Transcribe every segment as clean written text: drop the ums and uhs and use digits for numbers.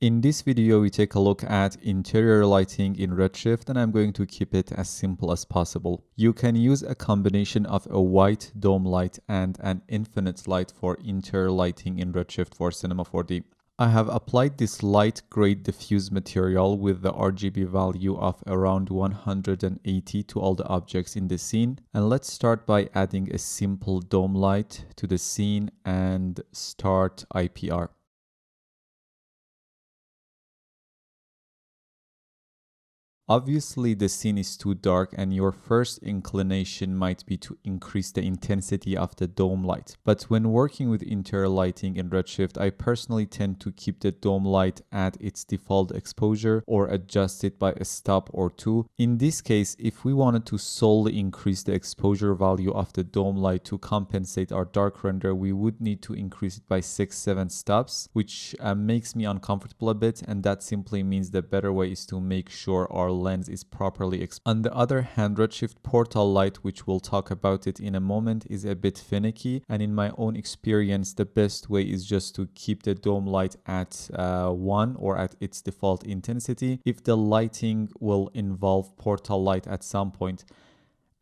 In this video, we take a look at interior lighting in Redshift, and I'm going to keep it as simple as possible. You can use a combination of a white dome light and an infinite light for interior lighting in Redshift for Cinema 4D. I have applied this light gray diffuse material with the RGB value of around 180 to all the objects in the scene. And let's start by adding a simple dome light to the scene and start IPR. Obviously, the scene is too dark and your first inclination might be to increase the intensity of the dome light. But when working with interior lighting in Redshift, I personally tend to keep the dome light at its default exposure or adjust it by a stop or two. In this case, if we wanted to solely increase the exposure value of the dome light to compensate our dark render, we would need to increase it by 6-7 stops, which makes me uncomfortable a bit, and that simply means the better way is to make sure our lens is properly exposed. On the other hand, Redshift portal light, which we'll talk about it in a moment, is a bit finicky, and in my own experience the best way is just to keep the dome light at 1 or at its default intensity if the lighting will involve portal light at some point.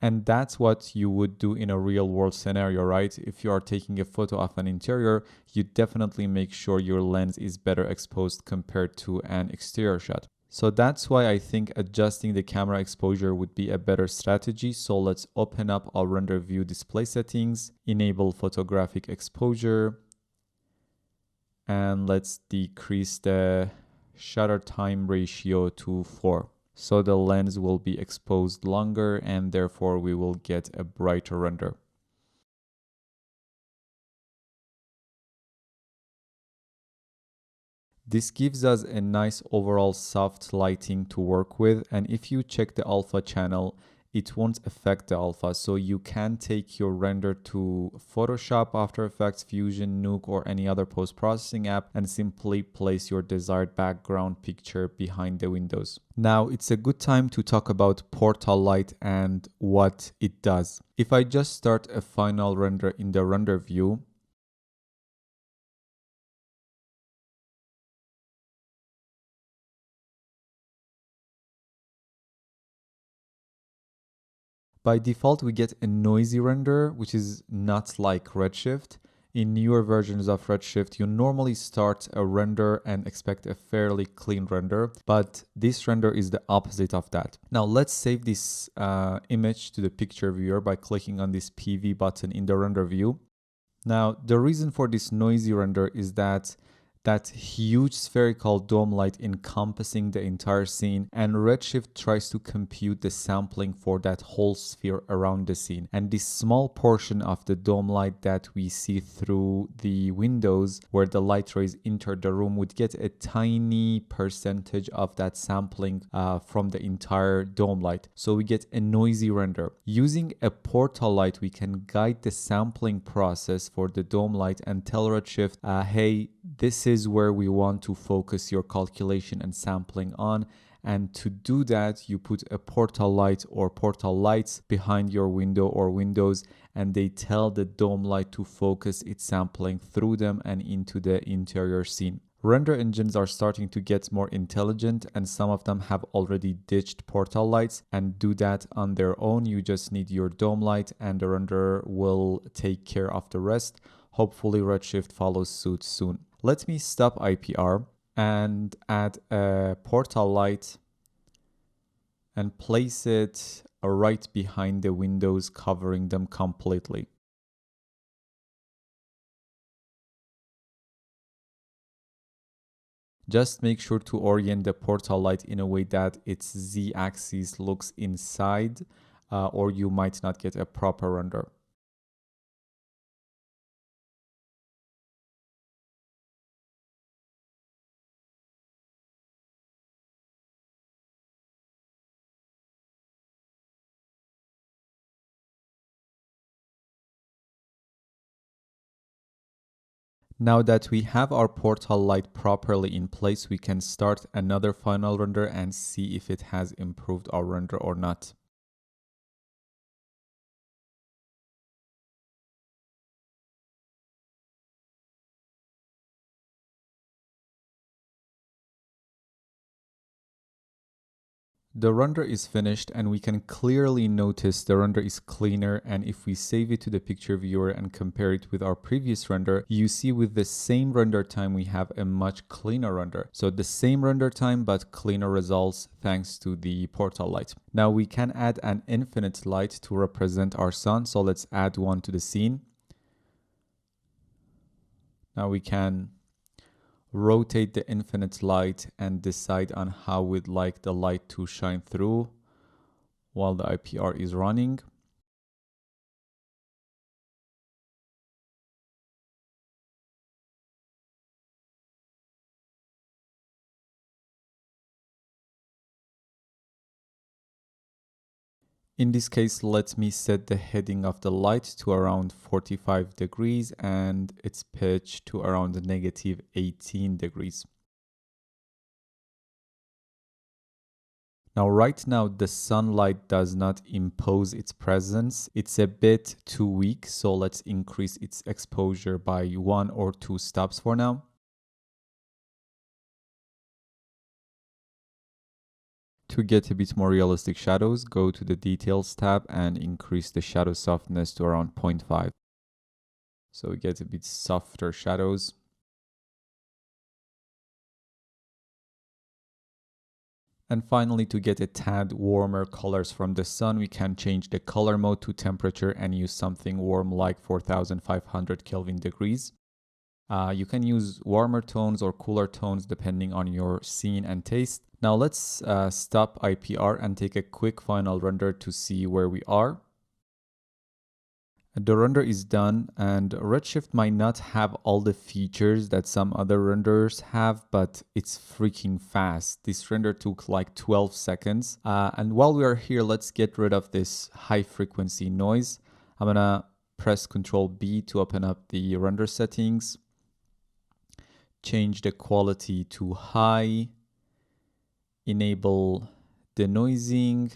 And that's what you would do in a real world scenario, right? If you are taking a photo of an interior, you definitely make sure your lens is better exposed compared to an exterior shot. So that's why I think adjusting the camera exposure would be a better strategy. So let's open up our render view display settings, enable photographic exposure, and let's decrease the shutter time ratio to 4. So the lens will be exposed longer and therefore we will get a brighter render. This gives us a nice overall soft lighting to work with, and if you check the alpha channel, it won't affect the alpha, so you can take your render to Photoshop, After Effects, Fusion, Nuke, or any other post-processing app and simply place your desired background picture behind the windows. Now it's a good time to talk about portal light and what it does. If I just start a final render in the render view, by default, we get a noisy render, which is not like Redshift. In newer versions of Redshift, you normally start a render and expect a fairly clean render, but this render is the opposite of that. Now let's save this image to the picture viewer by clicking on this PV button in the render view. Now, the reason for this noisy render is that huge spherical dome light encompassing the entire scene, and Redshift tries to compute the sampling for that whole sphere around the scene. And this small portion of the dome light that we see through the windows where the light rays enter the room would get a tiny percentage of that sampling from the entire dome light. So we get a noisy render. Using a portal light, we can guide the sampling process for the dome light and tell Redshift, hey, this is where we want to focus your calculation and sampling on. And to do that, you put a portal light or portal lights behind your window or windows, and they tell the dome light to focus its sampling through them and into the interior scene. Render engines are starting to get more intelligent, and some of them have already ditched portal lights and do that on their own. You just need your dome light and the render will take care of the rest. Hopefully Redshift follows suit soon. Let me stop IPR and add a portal light and place it right behind the windows, covering them completely. Just make sure to orient the portal light in a way that its z-axis looks inside, or you might not get a proper render. Now that we have our portal light properly in place, we can start another final render and see if it has improved our render or not. The render is finished and we can clearly notice the render is cleaner, and if we save it to the picture viewer and compare it with our previous render, you see with the same render time we have a much cleaner render. So the same render time but cleaner results thanks to the portal light. Now we can add an infinite light to represent our sun, so let's add one to the scene. Now we can rotate the infinite light and decide on how we'd like the light to shine through while the IPR is running. In this case, let me set the heading of the light to around 45 degrees and its pitch to around negative 18 degrees. Now, right now, the sunlight does not impose its presence. It's a bit too weak, so let's increase its exposure by 1 or 2 stops for now. To get a bit more realistic shadows, go to the Details tab and increase the shadow softness to around 0.5. So we get a bit softer shadows. And finally, to get a tad warmer colors from the sun, we can change the color mode to temperature and use something warm like 4500 Kelvin degrees. You can use warmer tones or cooler tones depending on your scene and taste. Now let's stop IPR and take a quick final render to see where we are. The render is done, and Redshift might not have all the features that some other renderers have, but it's freaking fast. This render took like 12 seconds. And while we are here, let's get rid of this high frequency noise. I'm gonna press Ctrl B to open up the render settings. Change the quality to high. Enable denoising.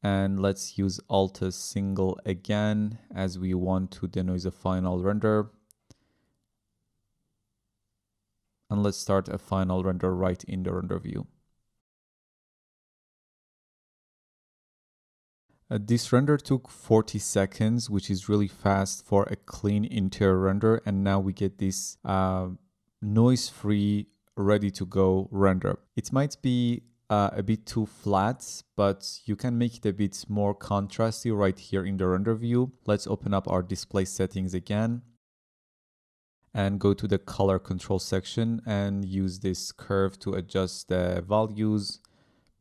And let's use Alt single again as we want to denoise a final render. And let's start a final render right in the render view. This render took 40 seconds, which is really fast for a clean interior render. And now we get this noise-free, ready-to-go render. It might be a bit too flat, but you can make it a bit more contrasty right here in the render view. Let's open up our display settings again and go to the color control section and use this curve to adjust the values.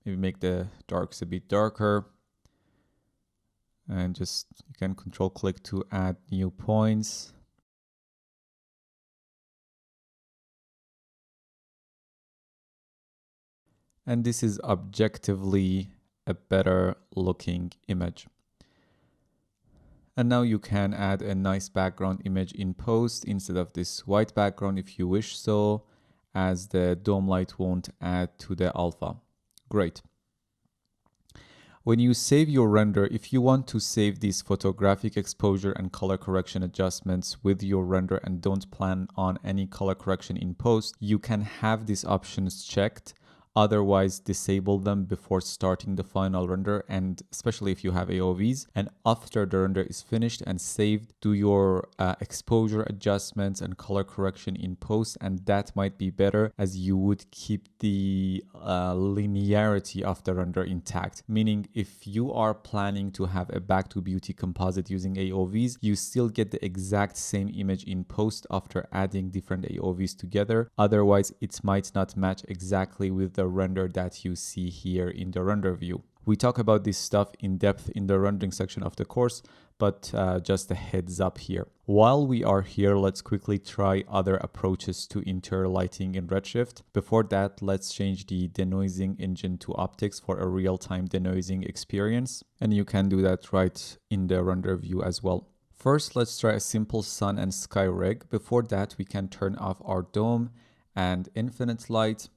Maybe make the darks a bit darker. And just you can control click to add new points. And this is objectively a better looking image. And now you can add a nice background image in post instead of this white background if you wish so, as the dome light won't add to the alpha. Great. When you save your render, if you want to save these photographic exposure and color correction adjustments with your render and don't plan on any color correction in post, you can have these options checked. Otherwise, disable them before starting the final render, and especially if you have AOVs. And after the render is finished and saved, do your exposure adjustments and color correction in post, and that might be better as you would keep the linearity of the render intact. Meaning, if you are planning to have a back to beauty composite using AOVs, you still get the exact same image in post after adding different AOVs together. Otherwise, it might not match exactly with the render that you see here in the render view. We talk about this stuff in depth in the rendering section of the course, but just a heads up here. While we are here, let's quickly try other approaches to interior lighting in Redshift. Before that, let's change the denoising engine to optics for a real-time denoising experience. And you can do that right in the render view as well. First, let's try a simple sun and sky rig. Before that, we can turn off our dome and infinite light.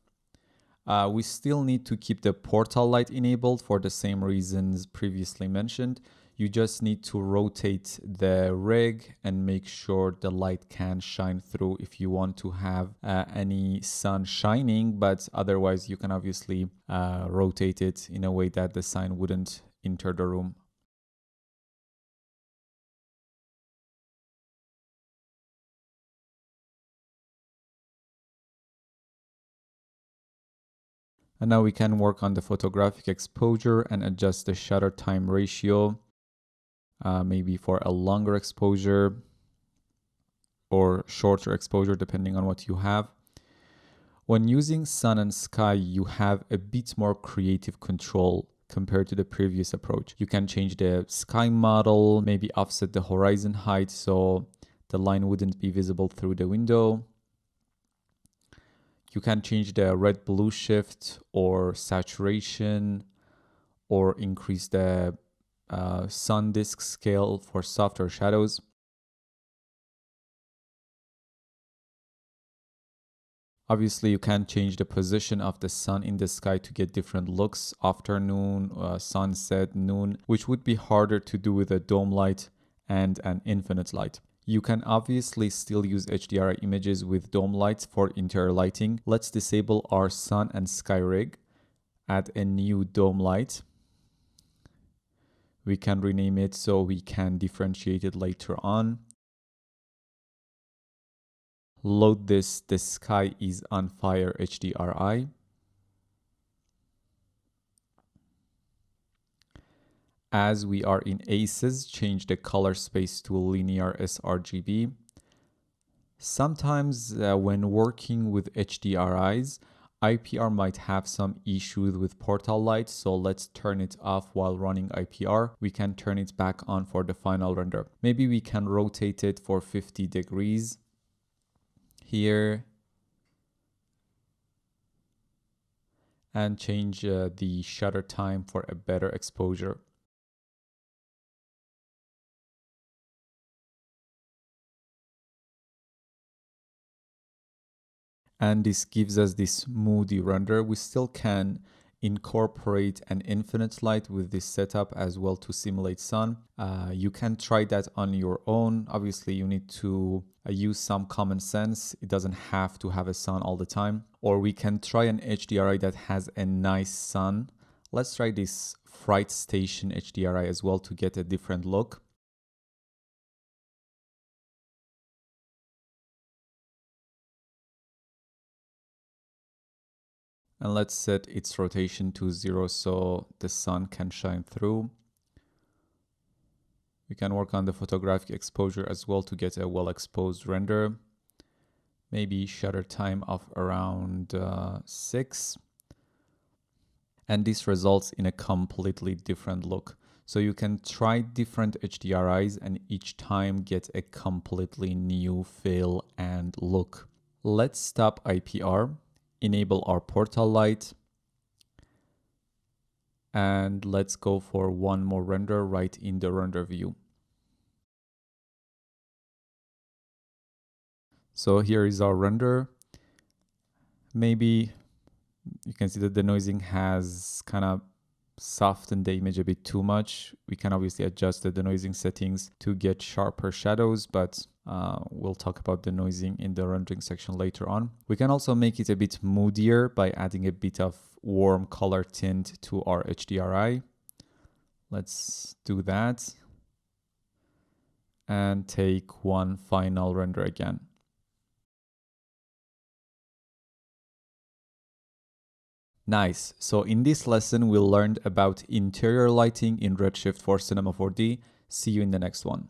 We still need to keep the portal light enabled for the same reasons previously mentioned. You just need to rotate the rig and make sure the light can shine through if you want to have any sun shining, but otherwise you can obviously rotate it in a way that the sun wouldn't enter the room. And now we can work on the photographic exposure and adjust the shutter time ratio, maybe for a longer exposure or shorter exposure depending on what you have. When using sun and sky, you have a bit more creative control compared to the previous approach. You can change the sky model, maybe offset the horizon height so the line wouldn't be visible through the window. You can change the red-blue shift or saturation, or increase the sun disk scale for softer shadows. Obviously, you can change the position of the sun in the sky to get different looks, afternoon, sunset, noon, which would be harder to do with a dome light and an infinite light. You can obviously still use HDRI images with dome lights for interior lighting. Let's disable our sun and sky rig, add a new dome light. We can rename it so we can differentiate it later on. Load this, the sky is on fire HDRI. As we are in ACES, change the color space to linear sRGB. Sometimes when working with HDRIs, IPR might have some issues with portal light, so let's turn it off while running IPR. We can turn it back on for the final render. Maybe we can rotate it for 50 degrees here and change the shutter time for a better exposure. And this gives us this moody render. We still can incorporate an infinite light with this setup as well to simulate sun. You can try that on your own. Obviously, you need to use some common sense. It doesn't have to have a sun all the time. Or we can try an HDRI that has a nice sun. Let's try this Fright Station HDRI as well to get a different look. And let's set its rotation to 0 so the sun can shine through. We can work on the photographic exposure as well to get a well-exposed render. Maybe shutter time of around 6. And this results in a completely different look. So you can try different HDRIs and each time get a completely new feel and look. Let's stop IPR. Enable our portal light, and let's go for one more render right in the render view. So here is our render. Maybe you can see that the noising has kind of softened the image a bit too much. We can obviously adjust the denoising settings to get sharper shadows, but we'll talk about denoising in the rendering section later on. We can also make it a bit moodier by adding a bit of warm color tint to our HDRI. Let's do that and take one final render again. Nice. So in this lesson, we learned about interior lighting in Redshift for Cinema 4D. See you in the next one.